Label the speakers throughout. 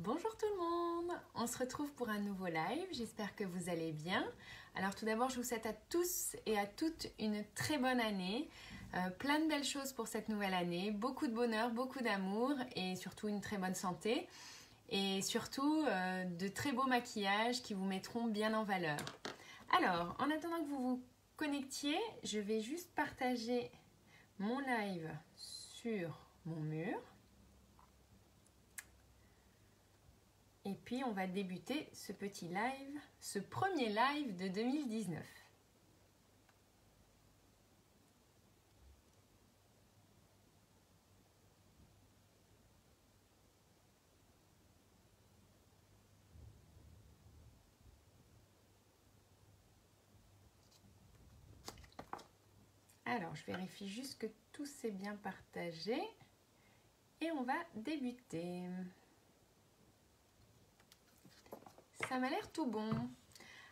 Speaker 1: Bonjour tout le monde, on se retrouve pour un nouveau live, j'espère que vous allez bien. Alors tout d'abord je vous souhaite à tous et à toutes une très bonne année, plein de belles choses pour cette nouvelle année, beaucoup de bonheur, beaucoup d'amour et surtout une très bonne santé et surtout de très beaux maquillages qui vous mettront bien en valeur. Alors en attendant que vous vous connectiez, je vais juste partager mon live sur mon mur. Et puis, on va débuter ce petit live, ce premier live de 2019. Alors, je vérifie juste que tout s'est bien partagé. Et on va débuter. Ça m'a l'air tout bon.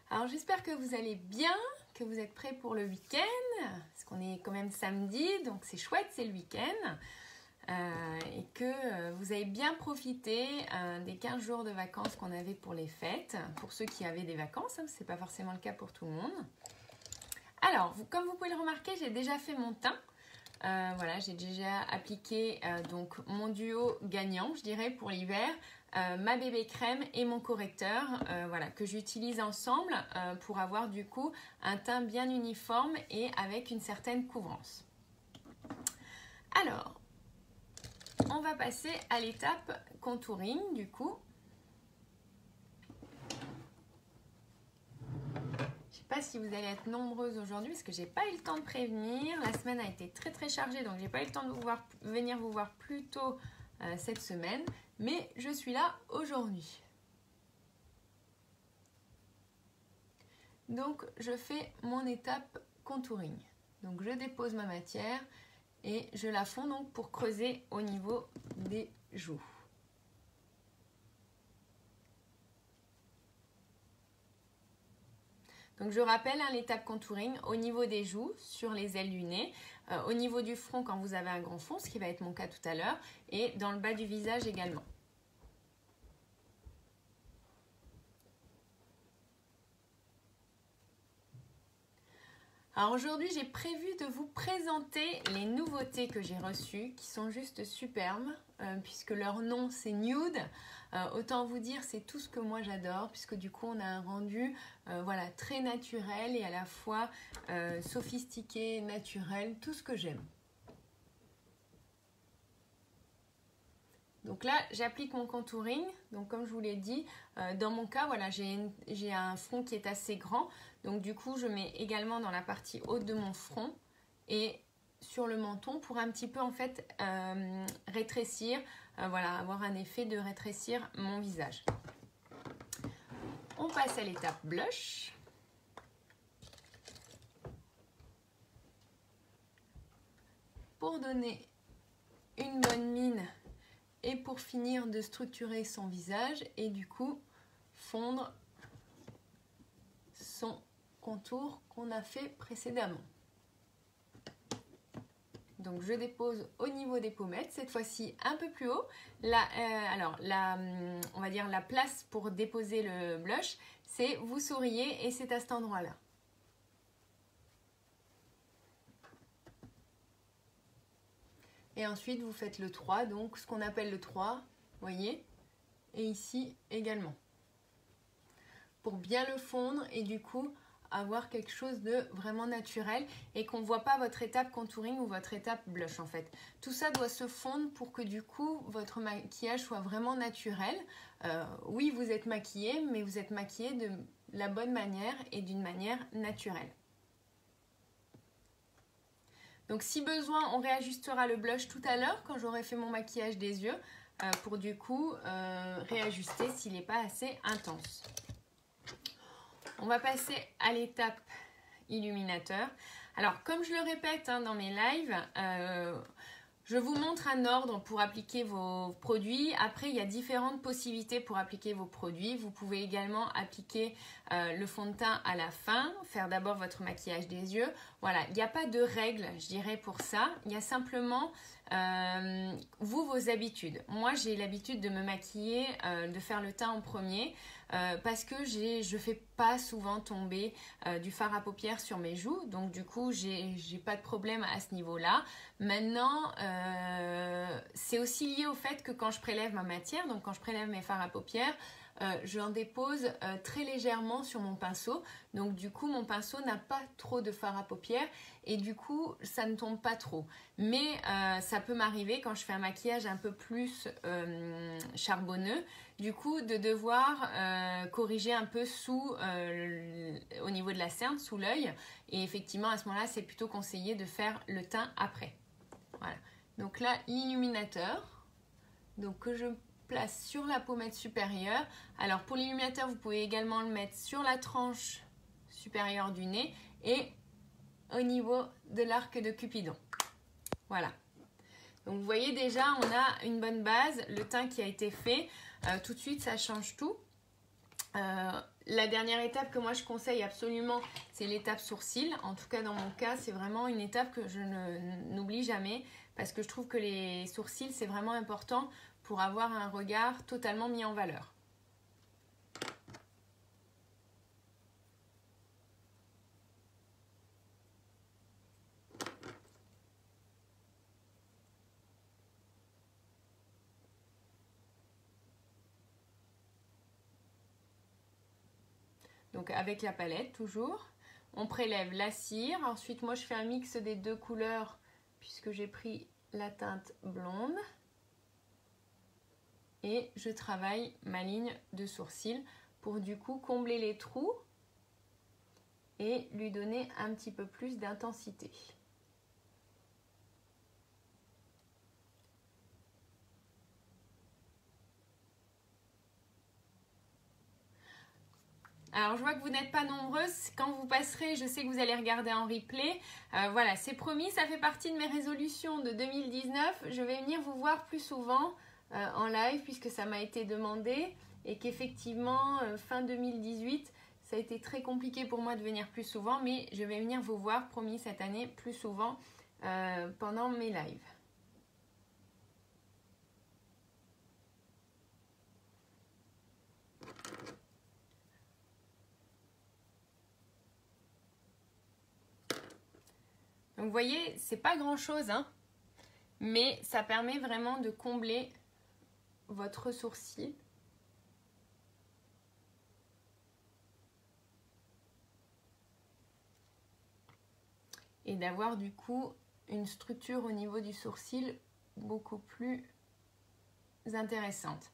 Speaker 1: Alors j'espère que vous allez bien, que vous êtes prêts pour le week-end, parce qu'on est quand même samedi, donc c'est chouette, c'est le week-end, et que vous avez bien profité des 15 jours de vacances qu'on avait pour les fêtes, pour ceux qui avaient des vacances, hein, ce n'est pas forcément le cas pour tout le monde. Alors, comme vous pouvez le remarquer, j'ai déjà fait mon teint. Voilà, j'ai déjà appliqué donc mon duo gagnant, je dirais, pour l'hiver, ma bébé crème et mon correcteur, voilà, que j'utilise ensemble pour avoir du coup un teint bien uniforme et avec une certaine couvrance. Alors, on va passer à l'étape contouring du coup. Je ne sais pas si vous allez être nombreuses aujourd'hui parce que j'ai pas eu le temps de prévenir. La semaine a été très chargée, donc j'ai pas eu le temps de venir vous voir plus tôt cette semaine. Mais je suis là aujourd'hui. Donc je fais mon étape contouring. Donc je dépose ma matière et je la fonds donc pour creuser au niveau des joues. Donc je rappelle l'étape contouring au niveau des joues, sur les ailes du nez, au niveau du front quand vous avez un grand fond, ce qui va être mon cas tout à l'heure, et dans le bas du visage également. Alors aujourd'hui, j'ai prévu de vous présenter les nouveautés que j'ai reçues, qui sont juste superbes, puisque leur nom c'est Nude. Autant vous dire, c'est tout ce que moi j'adore, puisque du coup on a un rendu voilà, très naturel et à la fois sophistiqué, naturel, tout ce que j'aime. Donc là, j'applique mon contouring. Donc comme je vous l'ai dit, dans mon cas, voilà, j'ai un front qui est assez grand. Donc du coup, je mets également dans la partie haute de mon front et sur le menton pour un petit peu en fait rétrécir, voilà, avoir un effet de rétrécir mon visage. On passe à l'étape blush. Pour donner une bonne mine et pour finir de structurer son visage et du coup fondre son contour qu'on a fait précédemment. Donc je dépose au niveau des pommettes, cette fois-ci un peu plus haut. Là, on va dire la place pour déposer le blush, c'est vous souriez et c'est à cet endroit-là. Et ensuite, vous faites le 3, donc ce qu'on appelle le 3, voyez, et ici également. Pour bien le fondre et du coup, avoir quelque chose de vraiment naturel et qu'on ne voit pas votre étape contouring ou votre étape blush en fait. Tout ça doit se fondre pour que du coup, votre maquillage soit vraiment naturel. Oui, vous êtes maquillé, mais vous êtes maquillé de la bonne manière et d'une manière naturelle. Donc si besoin, on réajustera le blush tout à l'heure quand j'aurai fait mon maquillage des yeux pour du coup réajuster s'il n'est pas assez intense. On va passer à l'étape illuminateur. Alors comme je le répète hein, dans mes lives, je vous montre un ordre pour appliquer vos produits. Après, il y a différentes possibilités pour appliquer vos produits. Vous pouvez également appliquer le fond de teint à la fin, faire d'abord votre maquillage des yeux. Voilà, il n'y a pas de règle, je dirais, pour ça. Il y a simplement vos habitudes. Moi, j'ai l'habitude de me maquiller, de faire le teint en premier parce que je fais pas souvent tomber du fard à paupières sur mes joues. Donc, du coup, j'ai pas de problème à ce niveau-là. Maintenant, c'est aussi lié au fait que quand je prélève ma matière, donc quand je prélève mes fards à paupières, je en dépose très légèrement sur mon pinceau. Donc du coup, mon pinceau n'a pas trop de fard à paupières et du coup, ça ne tombe pas trop. Mais ça peut m'arriver quand je fais un maquillage un peu plus charbonneux, du coup, de devoir corriger un peu au niveau de la cerne, sous l'œil. Et effectivement, à ce moment-là, c'est plutôt conseillé de faire le teint après. Voilà. Donc là, l'illuminateur, donc que je place sur la pommette supérieure. Alors pour l'illuminateur, vous pouvez également le mettre sur la tranche supérieure du nez et au niveau de l'arc de Cupidon. Voilà. Donc vous voyez déjà, on a une bonne base, le teint qui a été fait. Tout de suite, ça change tout. La dernière étape que moi je conseille absolument, c'est l'étape sourcil. En tout cas, dans mon cas, c'est vraiment une étape que je n'oublie jamais parce que je trouve que les sourcils, c'est vraiment important pour avoir un regard totalement mis en valeur. Donc avec la palette toujours, on prélève la cire. Ensuite moi je fais un mix des deux couleurs puisque j'ai pris la teinte blonde. Et je travaille ma ligne de sourcil pour du coup combler les trous et lui donner un petit peu plus d'intensité. Alors, je vois que vous n'êtes pas nombreuses. Quand vous passerez, je sais que vous allez regarder en replay. Voilà, c'est promis, ça fait partie de mes résolutions de 2019. Je vais venir vous voir plus souvent en live puisque ça m'a été demandé et qu'effectivement, fin 2018, ça a été très compliqué pour moi de venir plus souvent, mais je vais venir vous voir, promis, cette année, plus souvent pendant mes lives. Donc vous voyez, c'est pas grand chose, hein, mais ça permet vraiment de combler votre sourcil. Et d'avoir du coup une structure au niveau du sourcil beaucoup plus intéressante.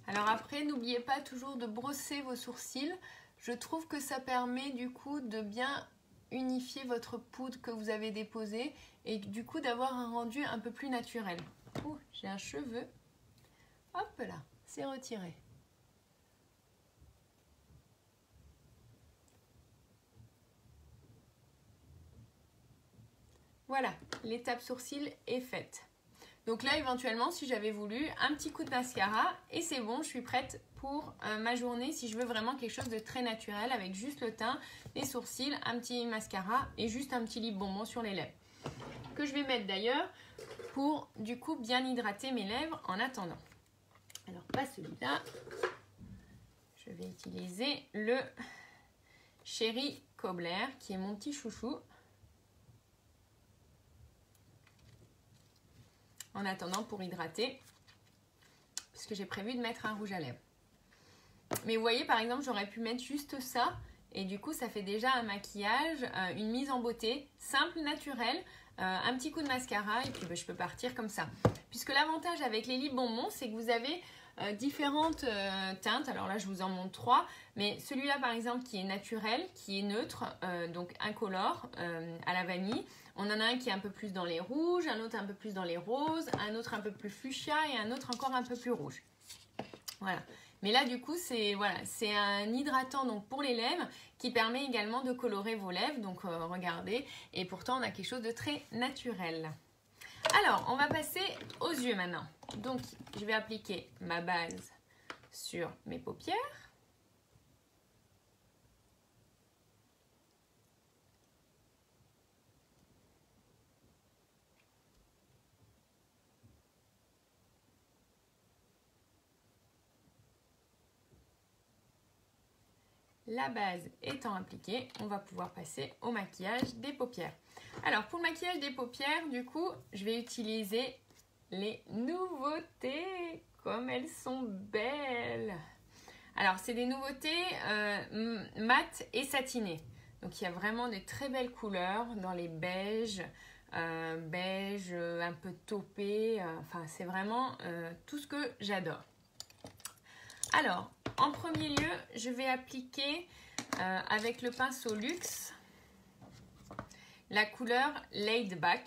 Speaker 1: Alors après, n'oubliez pas toujours de brosser vos sourcils. Je trouve que ça permet du coup de bien unifier votre poudre que vous avez déposée et du coup d'avoir un rendu un peu plus naturel. Ouh, j'ai un cheveu. Hop là, c'est retiré. Voilà, l'étape sourcil est faite. Donc là, éventuellement, si j'avais voulu, un petit coup de mascara et c'est bon, je suis prête pour ma journée si je veux vraiment quelque chose de très naturel avec juste le teint, les sourcils, un petit mascara et juste un petit lip bonbon sur les lèvres. Que je vais mettre d'ailleurs pour du coup bien hydrater mes lèvres en attendant. Alors pas celui-là, je vais utiliser le Chéri Cobbler qui est mon petit chouchou. En attendant pour hydrater, puisque j'ai prévu de mettre un rouge à lèvres. Mais vous voyez, par exemple, j'aurais pu mettre juste ça, et du coup, ça fait déjà un maquillage, une mise en beauté, simple, naturelle, un petit coup de mascara et puis je peux partir comme ça. Puisque l'avantage avec les lip bonbons, c'est que vous avez différentes teintes. Alors là, je vous en montre 3. Mais celui-là, par exemple, qui est naturel, qui est neutre, donc incolore, à la vanille. On en a un qui est un peu plus dans les rouges, un autre un peu plus dans les roses, un autre un peu plus fuchsia et un autre encore un peu plus rouge. Voilà. Mais là, du coup, c'est un hydratant donc, pour les lèvres qui permet également de colorer vos lèvres. Donc, regardez. Et pourtant, on a quelque chose de très naturel. Alors, on va passer aux yeux maintenant. Donc, je vais appliquer ma base sur mes paupières. La base étant appliquée, on va pouvoir passer au maquillage des paupières. Alors, pour le maquillage des paupières, du coup, je vais utiliser les nouveautés. Comme elles sont belles! Alors, c'est des nouveautés mat et satinées. Donc, il y a vraiment de très belles couleurs dans les beiges, beige, un peu taupé. Enfin, c'est vraiment tout ce que j'adore. Alors, en premier lieu, je vais appliquer avec le pinceau Luxe la couleur Laid Back,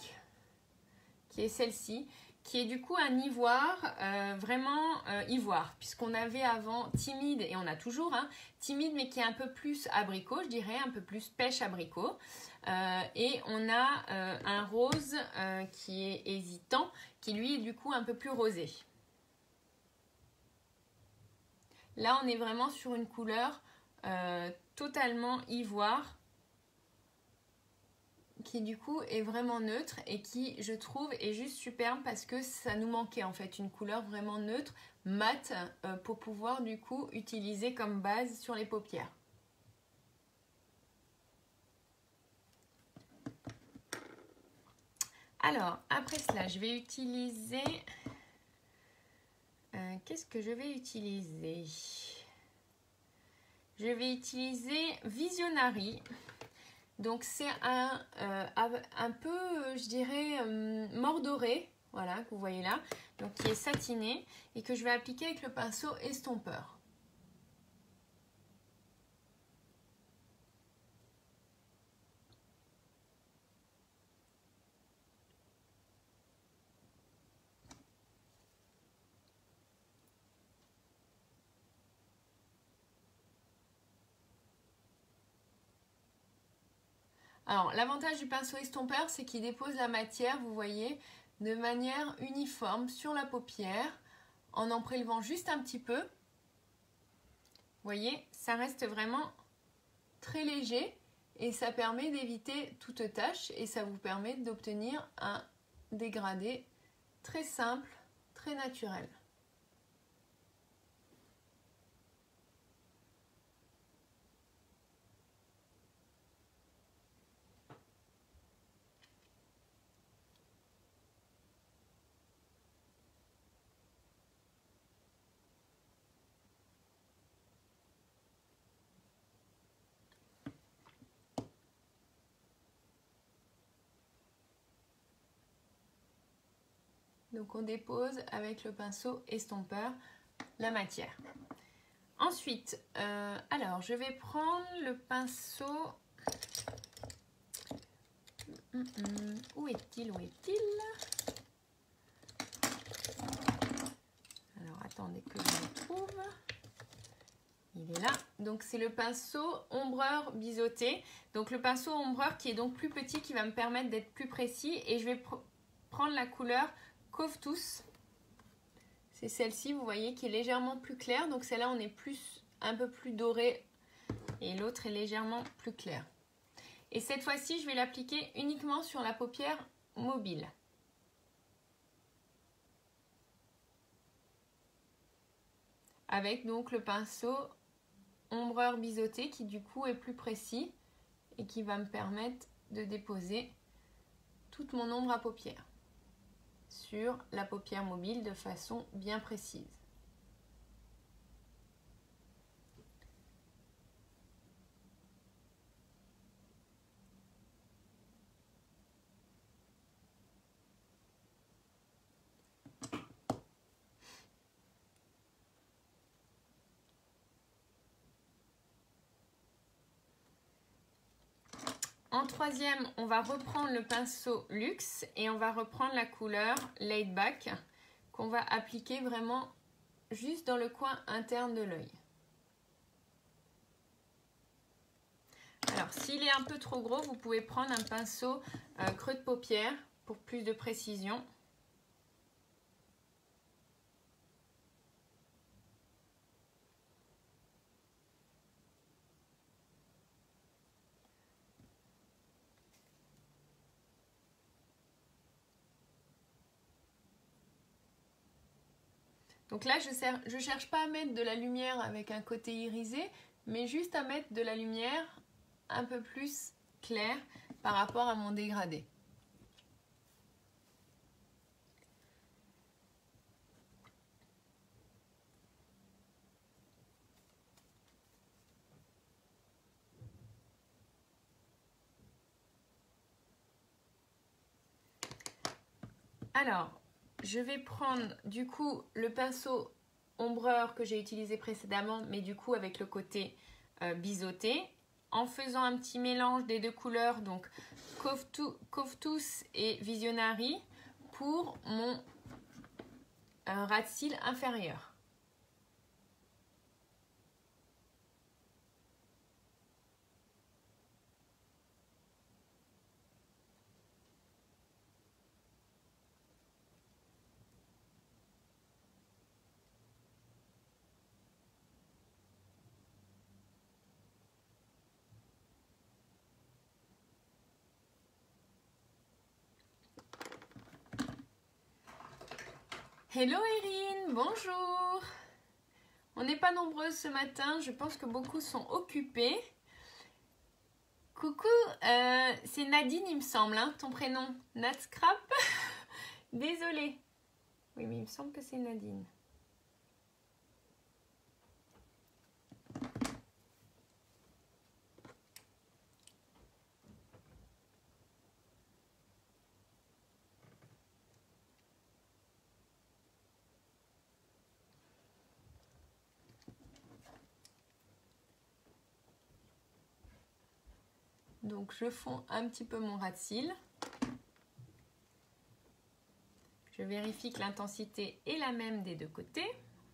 Speaker 1: qui est celle-ci, qui est du coup un ivoire, vraiment ivoire, puisqu'on avait avant timide, et on a toujours, hein, timide, mais qui est un peu plus abricot, je dirais, un peu plus pêche abricot. Et on a un rose qui est hésitant, qui lui est du coup un peu plus rosé. Là, on est vraiment sur une couleur totalement ivoire, qui du coup est vraiment neutre et qui, je trouve, est juste superbe parce que ça nous manquait en fait une couleur vraiment neutre, mate, pour pouvoir du coup utiliser comme base sur les paupières. Alors, après cela, je vais utiliser... qu'est-ce que je vais utiliser? Je vais utiliser Visionary. Donc c'est un peu, je dirais, mordoré, voilà, que vous voyez là, donc qui est satiné et que je vais appliquer avec le pinceau estompeur. Alors, l'avantage du pinceau estompeur, c'est qu'il dépose la matière, vous voyez, de manière uniforme sur la paupière, en prélevant juste un petit peu. Vous voyez, ça reste vraiment très léger et ça permet d'éviter toute tache et ça vous permet d'obtenir un dégradé très simple, très naturel. Donc on dépose avec le pinceau estompeur la matière. Ensuite, alors je vais prendre le pinceau. Où est-il? Où est-il? Alors attendez que je le trouve. Il est là. Donc c'est le pinceau ombreur biseauté. Donc le pinceau ombreur qui est donc plus petit, qui va me permettre d'être plus précis. Et je vais prendre la couleur Covtus. C'est celle-ci, vous voyez, qui est légèrement plus claire. Donc celle-là, on est un peu plus doré. Et l'autre est légèrement plus claire. Et cette fois-ci, je vais l'appliquer uniquement sur la paupière mobile. Avec donc le pinceau ombreur biseauté qui du coup est plus précis et qui va me permettre de déposer toute mon ombre à paupières sur la paupière mobile de façon bien précise. En troisième, on va reprendre le pinceau Luxe et on va reprendre la couleur Laid Back qu'on va appliquer vraiment juste dans le coin interne de l'œil. Alors, s'il est un peu trop gros, vous pouvez prendre un pinceau creux de paupière pour plus de précision. Donc là, je ne cherche pas à mettre de la lumière avec un côté irisé, mais juste à mettre de la lumière un peu plus claire par rapport à mon dégradé. Alors, je vais prendre du coup le pinceau ombreur que j'ai utilisé précédemment, mais du coup avec le côté biseauté, en faisant un petit mélange des deux couleurs, donc Coftus et Visionary, pour mon ras de cils inférieur. Hello Erin, bonjour. On n'est pas nombreuses ce matin, je pense que beaucoup sont occupés. Coucou, c'est Nadine il me semble, hein, ton prénom. Natscrap. Désolée. Oui, mais il me semble que c'est Nadine. Donc je fonds un petit peu mon ras de cils. Je vérifie que l'intensité est la même des deux côtés.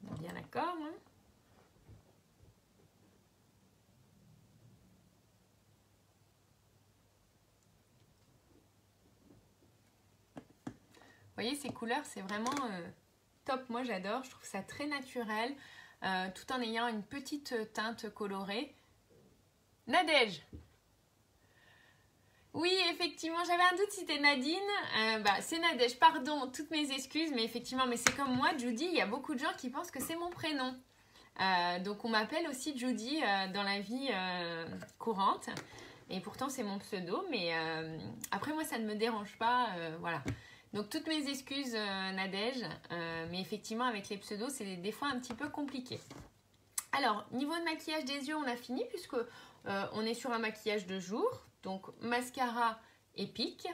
Speaker 1: On est bien d'accord, hein? Vous voyez, ces couleurs, c'est vraiment top. Moi, j'adore. Je trouve ça très naturel, tout en ayant une petite teinte colorée. Nadège! Oui, effectivement, j'avais un doute si c'était Nadine. C'est Nadège, pardon, toutes mes excuses, mais effectivement, mais c'est comme moi, Judy, il y a beaucoup de gens qui pensent que c'est mon prénom. Donc on m'appelle aussi Judy dans la vie courante, et pourtant c'est mon pseudo, mais après moi ça ne me dérange pas, voilà. Donc toutes mes excuses Nadège, mais effectivement avec les pseudos c'est des fois un petit peu compliqué. Alors, niveau de maquillage des yeux, on a fini puisque on est sur un maquillage de jour. Donc, mascara et pic.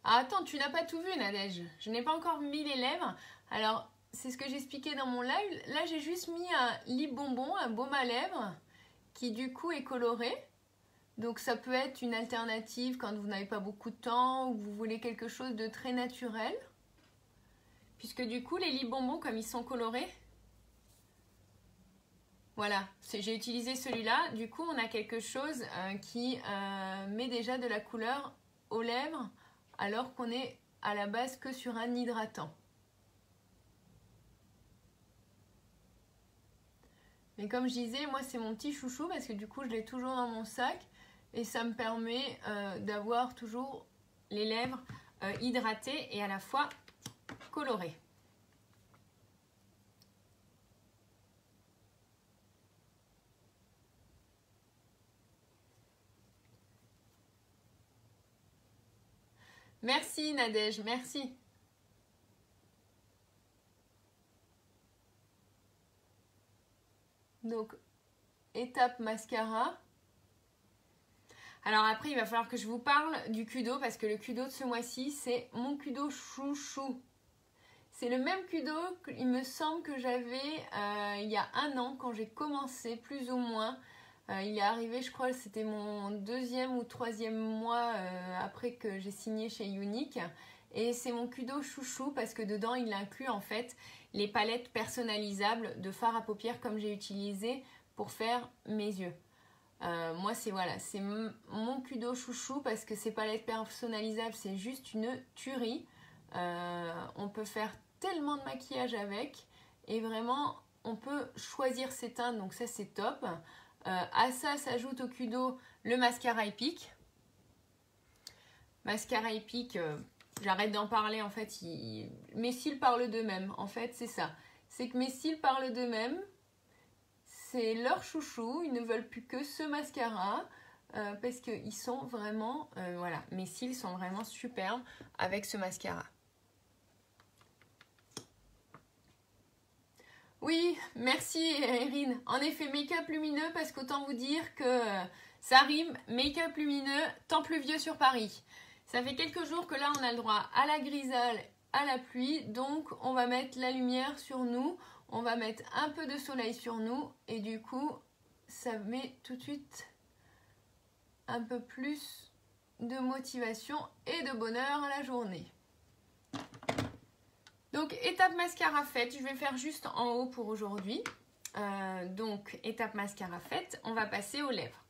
Speaker 1: Ah, attends, tu n'as pas tout vu, Nadège. Je n'ai pas encore mis les lèvres. Alors, c'est ce que j'expliquais dans mon live. Là, j'ai juste mis un lip bonbon, un baume à lèvres, qui du coup est coloré. Donc, ça peut être une alternative quand vous n'avez pas beaucoup de temps ou que vous voulez quelque chose de très naturel. Puisque du coup, les lip bonbons, comme ils sont colorés, voilà, j'ai utilisé celui-là. Du coup, on a quelque chose qui met déjà de la couleur aux lèvres alors qu'on est à la base que sur un hydratant. Mais comme je disais, moi c'est mon petit chouchou parce que du coup je l'ai toujours dans mon sac et ça me permet d'avoir toujours les lèvres hydratées et à la fois colorées. Merci Nadège, merci. Donc, étape mascara. Alors après, il va falloir que je vous parle du Kudo parce que le Kudo de ce mois-ci, c'est mon Kudo chouchou. C'est le même Kudo qu'il me semble que j'avais il y a 1 an quand j'ai commencé, plus ou moins. Il est arrivé, je crois, c'était mon 2e ou 3e mois après que j'ai signé chez Younique. Et c'est mon Kudo chouchou parce que dedans, il inclut en fait les palettes personnalisables de fard à paupières comme j'ai utilisé pour faire mes yeux. Moi, c'est voilà, c'est mon Kudo chouchou parce que ces palettes personnalisables, c'est juste une tuerie. On peut faire tellement de maquillage avec et vraiment, on peut choisir ses teintes, donc ça, c'est top. À ça s'ajoute au Kudo le mascara Epic. Mascara Epic, j'arrête d'en parler en fait, mes cils parlent d'eux-mêmes. En fait, c'est ça. C'est que mes cils parlent d'eux-mêmes. C'est leur chouchou. Ils ne veulent plus que ce mascara parce qu'ils sont vraiment, voilà, mes cils sont vraiment superbes avec ce mascara. Oui, merci Erin. En effet, make-up lumineux parce qu'autant vous dire que ça rime, make-up lumineux, temps pluvieux sur Paris. Ça fait quelques jours que là on a le droit à la grisaille, à la pluie, donc on va mettre la lumière sur nous, on va mettre un peu de soleil sur nous et du coup ça met tout de suite un peu plus de motivation et de bonheur à la journée. Donc, étape mascara faite, je vais faire juste en haut pour aujourd'hui. Donc, étape mascara faite, on va passer aux lèvres.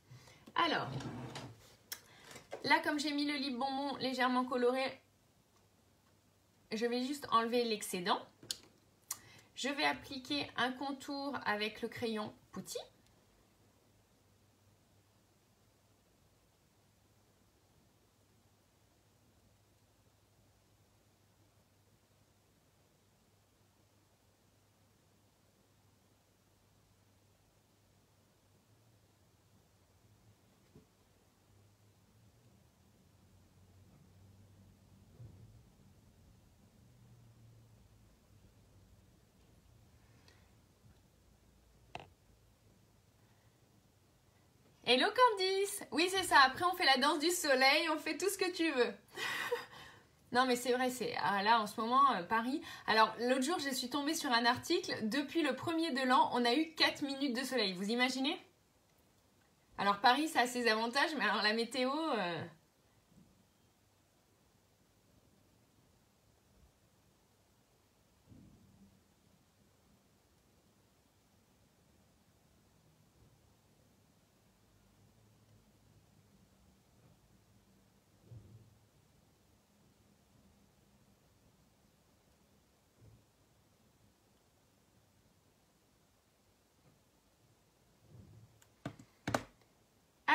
Speaker 1: Alors, là, comme j'ai mis le lip bonbon légèrement coloré, je vais juste enlever l'excédent. Je vais appliquer un contour avec le crayon Putty. Hello Candice! Oui, c'est ça. Après, on fait la danse du soleil, on fait tout ce que tu veux. Non, mais c'est vrai, c'est là en ce moment, Paris. Alors, l'autre jour, je suis tombée sur un article. Depuis le 1er de l'an, on a eu 4 minutes de soleil. Vous imaginez? Alors, Paris, ça a ses avantages, mais alors la météo...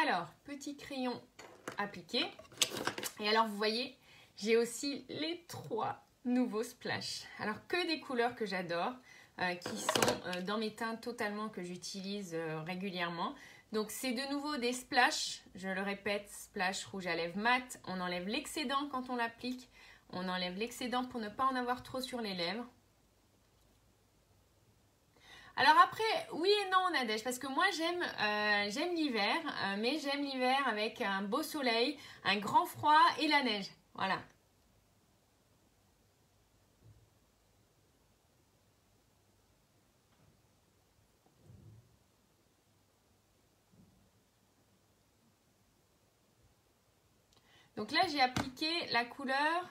Speaker 1: Alors, petit crayon appliqué. Et alors, vous voyez, j'ai aussi les 3 nouveaux splash. Alors, que des couleurs que j'adore, qui sont dans mes teintes totalement que j'utilise régulièrement. Donc, c'est de nouveau des splash. Je le répète, splash rouge à lèvres mat. On enlève l'excédent quand on l'applique. On enlève l'excédent pour ne pas en avoir trop sur les lèvres. Alors après, oui et non Nadège, parce que moi j'aime l'hiver, mais j'aime l'hiver avec un beau soleil, un grand froid et la neige. Voilà. Donc là j'ai appliqué la couleur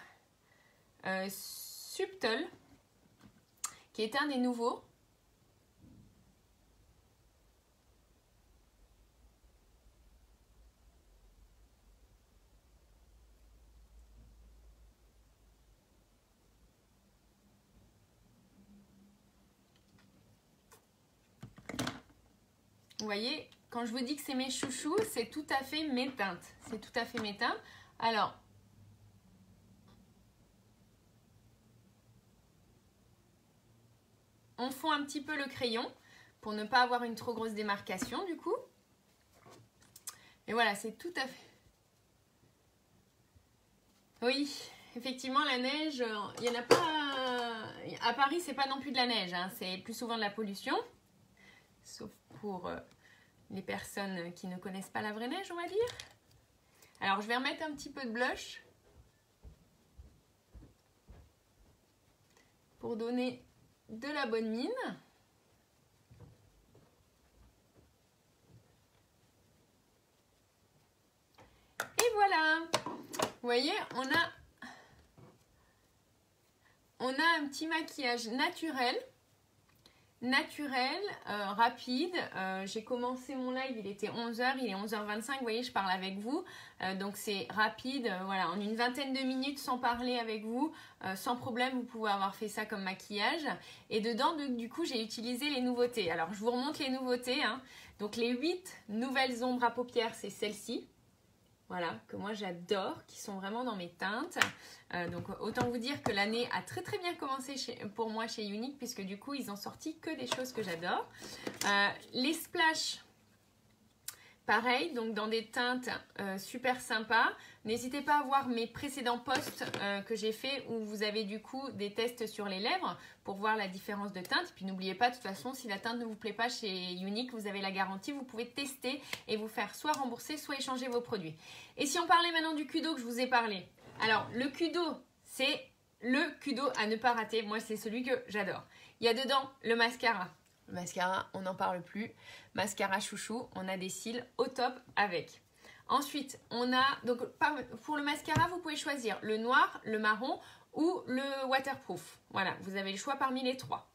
Speaker 1: Subtle, qui est un des nouveaux. Vous voyez, quand je vous dis que c'est mes chouchous, c'est tout à fait mes teintes. C'est tout à fait mes teintes. Alors, on fond un petit peu le crayon pour ne pas avoir une trop grosse démarcation du coup. Et voilà, c'est tout à fait... Oui, effectivement, la neige, il n'y en a pas... À Paris, c'est pas non plus de la neige, hein, c'est plus souvent de la pollution. Sauf pour les personnes qui ne connaissent pas la vraie neige, on va dire. Alors, je vais remettre un petit peu de blush pour donner de la bonne mine. Et voilà. Vous voyez, on a un petit maquillage naturel, rapide. J'ai commencé mon live, il était 11h, il est 11h25, vous voyez, je parle avec vous. Donc c'est rapide, voilà, en une vingtaine de minutes sans parler avec vous, sans problème, vous pouvez avoir fait ça comme maquillage. Et dedans, du coup, j'ai utilisé les nouveautés. Alors, je vous remonte les nouveautés, hein. Donc les 8 nouvelles ombres à paupières, c'est celle-ci. Voilà, que moi j'adore, qui sont vraiment dans mes teintes. Donc autant vous dire que l'année a très très bien commencé pour moi chez Younique, puisque du coup ils ont sorti que des choses que j'adore. Les splashs, pareil, donc dans des teintes super sympas. N'hésitez pas à voir mes précédents posts que j'ai fait où vous avez du coup des tests sur les lèvres pour voir la différence de teinte. Puis n'oubliez pas, de toute façon, si la teinte ne vous plaît pas chez Younique, vous avez la garantie, vous pouvez tester et vous faire soit rembourser, soit échanger vos produits. Et si on parlait maintenant du Kudo que je vous ai parlé. Alors, le Kudo, c'est le Kudo à ne pas rater. Moi, c'est celui que j'adore. Il y a dedans le mascara. Le mascara, on n'en parle plus. Mascara chouchou, on a des cils au top avec. Ensuite, on a, donc pour le mascara, vous pouvez choisir le noir, le marron ou le waterproof. Voilà, vous avez le choix parmi les trois.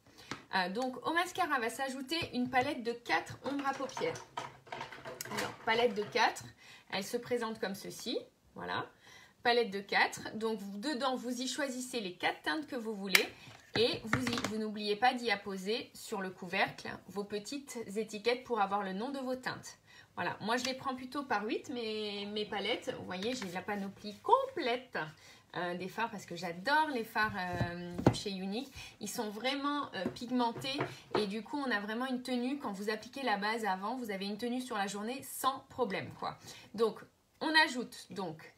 Speaker 1: Donc au mascara va s'ajouter une palette de 4 ombres à paupières. Alors, palette de 4, elle se présente comme ceci. Voilà, palette de 4. Donc dedans, vous y choisissez les 4 teintes que vous voulez. Et vous n'oubliez pas d'y apposer sur le couvercle vos petites étiquettes pour avoir le nom de vos teintes. Voilà, moi je les prends plutôt par 8, mes palettes. Vous voyez, j'ai la panoplie complète des fards parce que j'adore les fards de chez Younique. Ils sont vraiment pigmentés et du coup on a vraiment une tenue. Quand vous appliquez la base avant, vous avez une tenue sur la journée sans problème, quoi. Donc on ajoute donc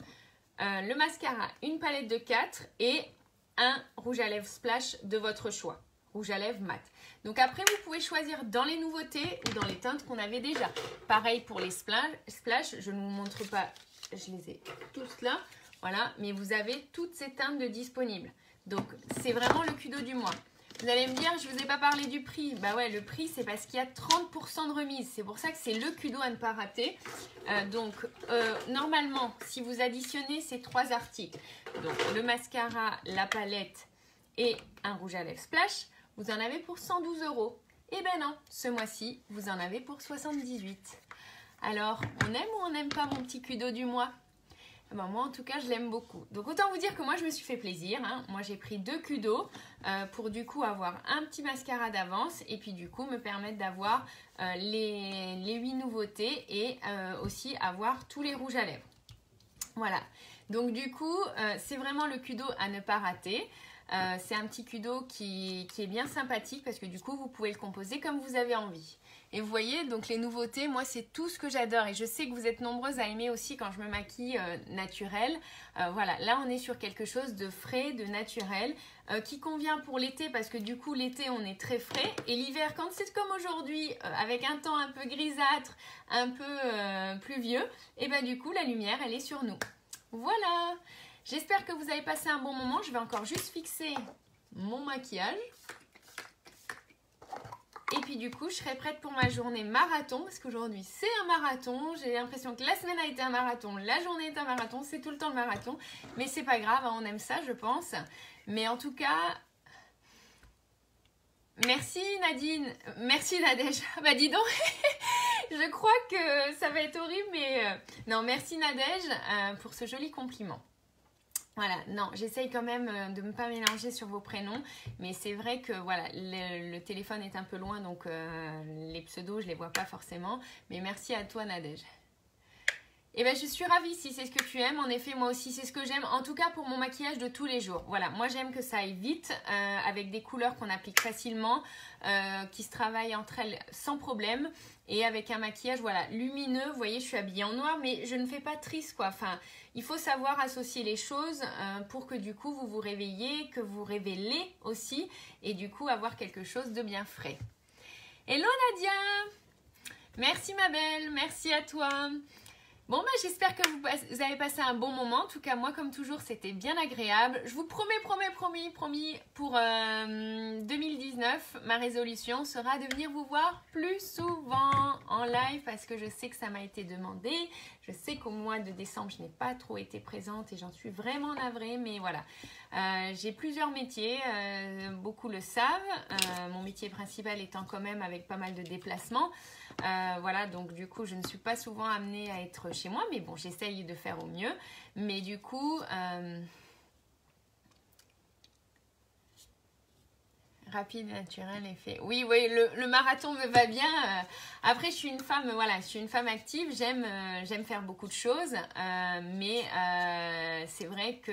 Speaker 1: le mascara, une palette de 4 et un rouge à lèvres splash de votre choix. Rouge à lèvres mat. Donc après, vous pouvez choisir dans les nouveautés ou dans les teintes qu'on avait déjà. Pareil pour les splash, je ne vous montre pas, je les ai tous là. Voilà, mais vous avez toutes ces teintes de disponibles. Donc, c'est vraiment le Kudo du mois. Vous allez me dire, je ne vous ai pas parlé du prix. Bah ouais, le prix, c'est parce qu'il y a 30% de remise. C'est pour ça que c'est le Kudo à ne pas rater. Normalement, si vous additionnez ces 3 articles, donc le mascara, la palette et un rouge à lèvres splash, vous en avez pour 112 €. Eh ben non, ce mois-ci, vous en avez pour 78. Alors, on aime ou on n'aime pas mon petit Kudo du mois? Ben moi, en tout cas, je l'aime beaucoup. Donc, autant vous dire que moi, je me suis fait plaisir. Hein. Moi, j'ai pris 2 Kudo pour du coup avoir un petit mascara d'avance et puis du coup, me permettre d'avoir les 8 nouveautés et aussi avoir tous les rouges à lèvres. Voilà. Donc, du coup, c'est vraiment le Kudo à ne pas rater. C'est un petit Kudo qui est bien sympathique parce que du coup, vous pouvez le composer comme vous avez envie. Et vous voyez, donc les nouveautés, moi, c'est tout ce que j'adore. Et je sais que vous êtes nombreuses à aimer aussi quand je me maquille naturel. Voilà, là, on est sur quelque chose de frais, de naturel, qui convient pour l'été parce que du coup, l'été, on est très frais. Et l'hiver, quand c'est comme aujourd'hui, avec un temps un peu grisâtre, un peu pluvieux, et ben du coup, la lumière, elle est sur nous. Voilà. J'espère que vous avez passé un bon moment. Je vais encore juste fixer mon maquillage. Et puis du coup, je serai prête pour ma journée marathon. Parce qu'aujourd'hui, c'est un marathon. J'ai l'impression que la semaine a été un marathon. La journée est un marathon. C'est tout le temps le marathon. Mais c'est pas grave, hein, on aime ça, je pense. Mais en tout cas, merci Nadine. Merci Nadège. Bah dis donc, je crois que ça va être horrible. Mais non, merci Nadège pour ce joli compliment. Voilà, non, j'essaye quand même de ne pas mélanger sur vos prénoms, mais c'est vrai que voilà, le téléphone est un peu loin, donc les pseudos, je les vois pas forcément. Mais merci à toi, Nadège. Et ben, je suis ravie si c'est ce que tu aimes. En effet, moi aussi, c'est ce que j'aime. En tout cas, pour mon maquillage de tous les jours. Voilà, moi, j'aime que ça aille vite, avec des couleurs qu'on applique facilement, qui se travaillent entre elles sans problème. Et avec un maquillage, voilà, lumineux. Vous voyez, je suis habillée en noir, mais je ne fais pas triste, quoi. Enfin, il faut savoir associer les choses pour que du coup, vous vous réveillez, que vous révélez aussi. Et du coup, avoir quelque chose de bien frais. Hello, Nadia! Merci, ma belle. Merci à toi. Bon, bah, j'espère que vous avez passé un bon moment. En tout cas, moi, comme toujours, c'était bien agréable. Je vous promets, promis, pour 2019, ma résolution sera de venir vous voir plus souvent en live parce que je sais que ça m'a été demandé. Je sais qu'au mois de décembre, je n'ai pas trop été présente et j'en suis vraiment navrée, mais voilà. J'ai plusieurs métiers, beaucoup le savent. Mon métier principal étant quand même avec pas mal de déplacements. Voilà, donc du coup, je ne suis pas souvent amenée à être chez moi, mais bon, j'essaye de faire au mieux. Mais du coup, rapide, naturel, effet. Oui, le marathon me va bien. Après, je suis une femme, voilà, je suis une femme active. J'aime faire beaucoup de choses, mais c'est vrai que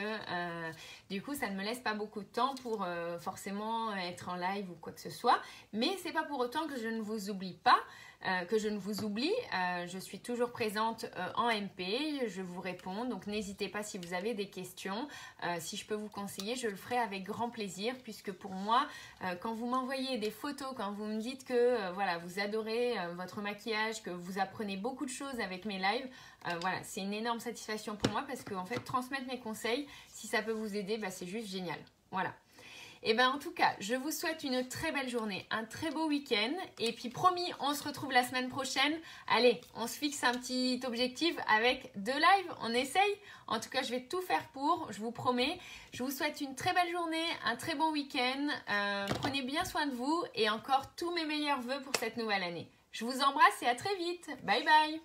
Speaker 1: du coup, ça ne me laisse pas beaucoup de temps pour forcément être en live ou quoi que ce soit. Mais c'est pas pour autant que je ne vous oublie pas. Je suis toujours présente en MP, je vous réponds, donc n'hésitez pas si vous avez des questions, si je peux vous conseiller, je le ferai avec grand plaisir, puisque pour moi, quand vous m'envoyez des photos, quand vous me dites que voilà, vous adorez votre maquillage, que vous apprenez beaucoup de choses avec mes lives, voilà, c'est une énorme satisfaction pour moi, parce que en fait, transmettre mes conseils, si ça peut vous aider, bah, c'est juste génial, voilà. Et bien en tout cas, je vous souhaite une très belle journée, un très beau week-end. Et puis promis, on se retrouve la semaine prochaine. Allez, on se fixe un petit objectif avec 2 lives, on essaye. En tout cas, je vais tout faire pour, je vous promets. Je vous souhaite une très belle journée, un très bon week-end. Prenez bien soin de vous et encore tous mes meilleurs vœux pour cette nouvelle année. Je vous embrasse et à très vite. Bye bye.